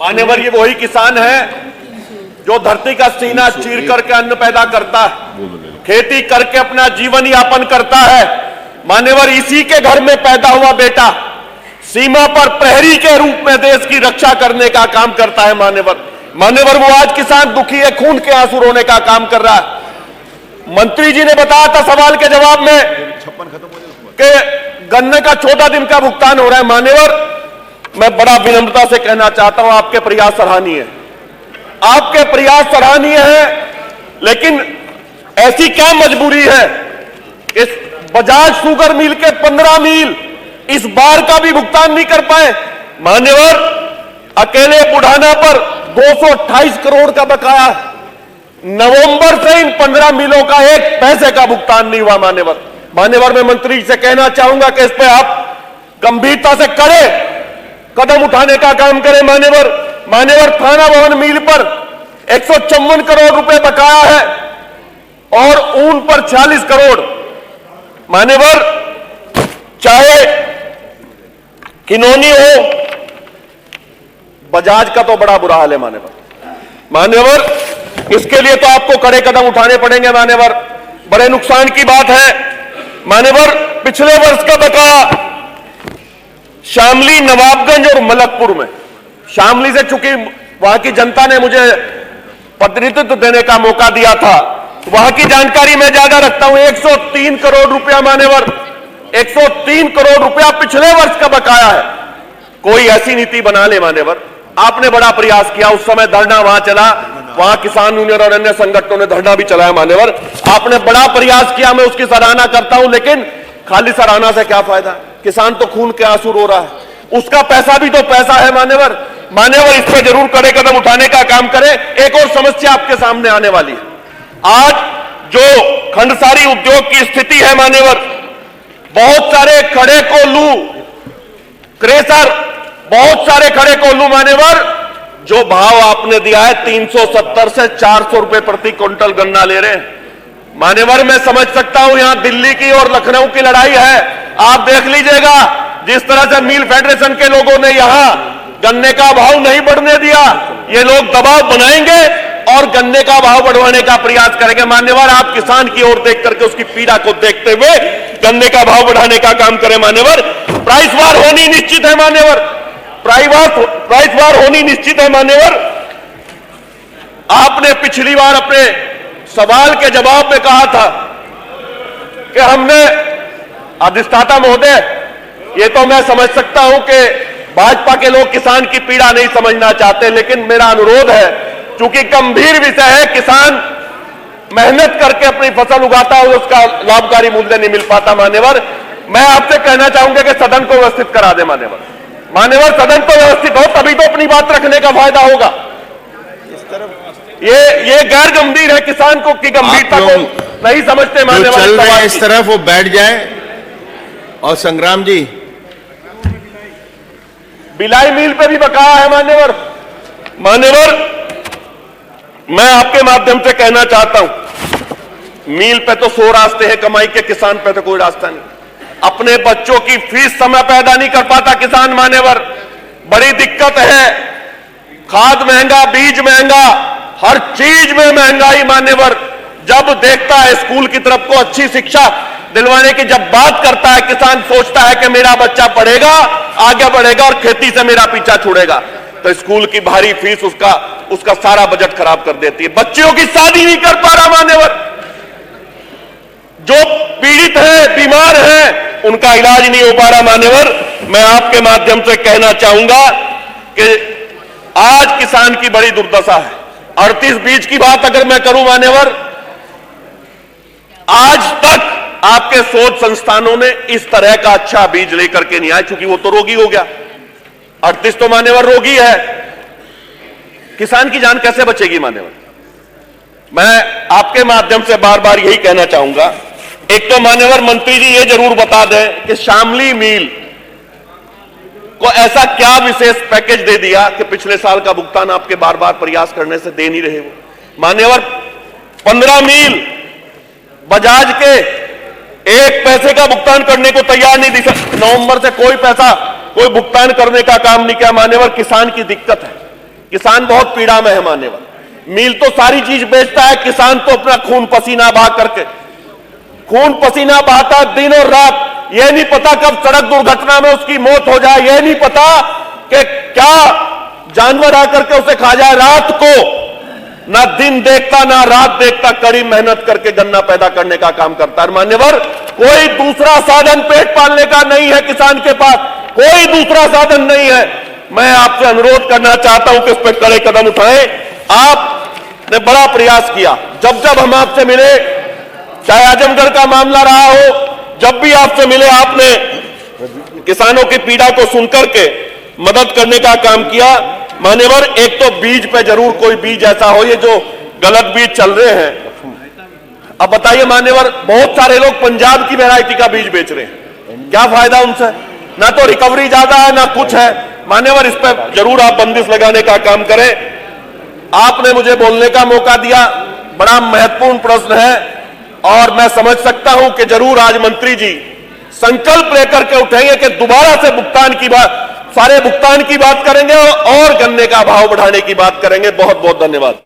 मान्यवर, ये वही किसान है जो धरती का सीना चीर करके अन्न पैदा करता है, खेती करके अपना जीवन यापन करता है। मान्यवर, इसी के घर में पैदा हुआ बेटा सीमा पर प्रहरी के रूप में देश की रक्षा करने का काम करता है। मान्यवर, वो आज किसान दुखी है, खून के आंसू रोने का काम कर रहा है। मंत्री जी ने बताया था सवाल के जवाब में कि गन्ने का 14 दिन का भुगतान हो रहा है। मान्यवर, मैं बड़ा विनम्रता से कहना चाहता हूं, आपके प्रयास सराहनीय है, आपके प्रयास सराहनीय है, लेकिन ऐसी क्या मजबूरी है इस बजाज शुगर मिल के 15 मिल इस बार का भी भुगतान नहीं कर पाए। मान्यवर, अकेले बुढ़ाना पर 228 करोड़ का बकाया है। नवंबर से इन 15 मिलों का 1 पैसे का भुगतान नहीं हुआ। मान्यवर, मैं मंत्री से कहना चाहूंगा कि इस पे आप गंभीरता से कड़े कदम उठाने का काम करें। मान्यवर, थाना भवन मिल पर 154 करोड़ रुपए बकाया है और ऊन पर 46 करोड़। मान्यवर, चाहे किनोनी हो, बजाज का तो बड़ा बुरा हाल है। मान्यवर, इसके लिए तो आपको कड़े कदम उठाने पड़ेंगे। मान्यवर, बड़े नुकसान की बात है। मान्यवर, पिछले वर्ष का बकाया शामली, नवाबगंज और मलकपुर में, शामली से चूंकि वहां की जनता ने मुझे प्रतिनिधित्व देने का मौका दिया था, वहां की जानकारी मैं ज्यादा रखता हूं। 103 करोड़ रुपया मान्यवर, 103 करोड़ रुपया पिछले वर्ष का बकाया है। कोई ऐसी नीति बना ले। मान्यवर, आपने बड़ा प्रयास किया, उस समय धरना वहां चला, वहां किसान यूनियन और अन्य संगठनों ने धरना भी चलाया। मान्यवर, आपने बड़ा प्रयास किया, मैं उसकी सराहना करता हूं, लेकिन खाली सराहना से क्या फायदा? किसान तो खून के आंसू रो रहा है, उसका पैसा भी तो पैसा है। मान्यवर, इस पर जरूर कड़े कदम उठाने का काम करें। एक और समस्या आपके सामने आने वाली है। आज जो खंडसारी उद्योग की स्थिति है मान्यवर, बहुत सारे खड़े कोल्हू क्रेशर, बहुत सारे खड़े कोल्हू मान्यवर, जो भाव आपने दिया है 370 से 400 रुपए प्रति क्विंटल गन्ना ले रहे हैं। मान्यवर, मैं समझ सकता हूं यहां दिल्ली की और लखनऊ की लड़ाई है। आप देख लीजिएगा, जिस तरह से मिल फेडरेशन के लोगों ने यहां गन्ने का भाव नहीं बढ़ने दिया, ये लोग दबाव बनाएंगे और गन्ने का भाव बढ़वाने का प्रयास करेंगे। मान्यवर, आप किसान की ओर देख करके उसकी पीड़ा को देखते हुए गन्ने का भाव बढ़ाने का काम करें। मान्यवर, प्राइस वार होनी निश्चित है। मान्यवर, प्राइस वार होनी निश्चित है। मान्यवर, आपने पिछली बार अपने सवाल के जवाब में कहा था कि हमने, अधिष्ठाता महोदय, ये तो मैं समझ सकता हूं कि भाजपा के लोग किसान की पीड़ा नहीं समझना चाहते, लेकिन मेरा अनुरोध है, चूंकि गंभीर विषय है, किसान मेहनत करके अपनी फसल उगाता है और उसका लाभकारी मूल्य नहीं मिल पाता। मान्यवर, मैं आपसे कहना चाहूंगा कि सदन को व्यवस्थित करा दे। मान्यवर, सदन तो व्यवस्थित हो, तभी तो अपनी बात रखने का फायदा होगा। इस तरफ ये गैर गंभीर है, किसान को की गंभीरता को नहीं समझते। मान्यवर, चल रहे हैं इस तरफ, वो बैठ जाए। और संग्राम जी, बिलाई मिल पे भी बकाया है। मान्यवर, मैं आपके माध्यम से कहना चाहता हूं, मिल पे तो 100 रास्ते हैं कमाई के, किसान पे तो कोई रास्ता नहीं। अपने बच्चों की फीस समय पैदा नहीं कर पाता किसान। मान्यवर, बड़ी दिक्कत है, खाद महंगा, बीज महंगा, हर चीज में महंगाई। मान्यवर, जब देखता है स्कूल की तरफ को अच्छी शिक्षा दिलवाने की जब बात करता है, किसान सोचता है कि मेरा बच्चा पढ़ेगा, आगे बढ़ेगा और खेती से मेरा पीछा छोड़ेगा, तो स्कूल की भारी फीस उसका सारा बजट खराब कर देती है। बच्चियों की शादी नहीं कर पा रहा। मान्यवर, जो पीड़ित है, बीमार है, उनका इलाज नहीं हो पा रहा। मान्यवर, मैं आपके माध्यम से कहना चाहूंगा कि आज किसान की बड़ी दुर्दशा है। 38 बीज की बात अगर मैं करूं मान्यवर, आज तक आपके शोध संस्थानों ने इस तरह का अच्छा बीज लेकर के नहीं आए, क्योंकि वो तो रोगी हो गया। 38 तो मान्यवर रोगी है, किसान की जान कैसे बचेगी? मान्यवर, मैं आपके माध्यम से बार बार यही कहना चाहूंगा, एक तो मान्यवर मंत्री जी ये जरूर बता दें कि शामली मिल को ऐसा क्या विशेष पैकेज दे दिया कि पिछले साल का भुगतान आपके बार बार प्रयास करने से दे नहीं रहे वो। मान्यवर, 15 मिल बजाज के 1 पैसे का भुगतान करने को तैयार नहीं दी। नवंबर से कोई पैसा, कोई भुगतान करने का काम नहीं किया। मान्यवर, किसान की दिक्कत है, किसान बहुत पीड़ा में है मान्यवर। मिल तो सारी चीज बेचता है, किसान तो अपना खून पसीना बहा करके, खून पसीना बहाता दिन और रात। यह नहीं पता कब सड़क दुर्घटना में उसकी मौत हो जाए, यह नहीं पता कि क्या जानवर आकर के उसे खा जाए। रात को ना दिन देखता ना रात देखता, कड़ी मेहनत करके गन्ना पैदा करने का काम करता है मान्यवर। कोई दूसरा साधन पेट पालने का नहीं है किसान के पास, कोई दूसरा साधन नहीं है। मैं आपसे अनुरोध करना चाहता हूं कि इस पर कड़े कदम उठाएं। आपने बड़ा प्रयास किया, जब जब हम आपसे मिले, चाहे आजमगढ़ का मामला रहा हो, जब भी आपसे मिले आपने किसानों की पीड़ा को सुनकर के मदद करने का काम किया। मान्यवर, एक तो बीज पे जरूर कोई बीज ऐसा हो, ये जो गलत बीज चल रहे हैं। अब बताइए मान्यवर, बहुत सारे लोग पंजाब की वैरायटी का बीज बेच रहे हैं, क्या फायदा उनसे? ना तो रिकवरी ज्यादा है ना कुछ है। मान्यवर, इस पर जरूर आप बंदिश लगाने का काम करें। आपने मुझे बोलने का मौका दिया, बड़ा महत्वपूर्ण प्रश्न है और मैं समझ सकता हूं कि जरूर आज मंत्री जी संकल्प लेकर के उठेंगे कि दोबारा से भुगतान की बात, सारे भुगतान की बात करेंगे और गन्ने का भाव बढ़ाने की बात करेंगे। बहुत बहुत धन्यवाद।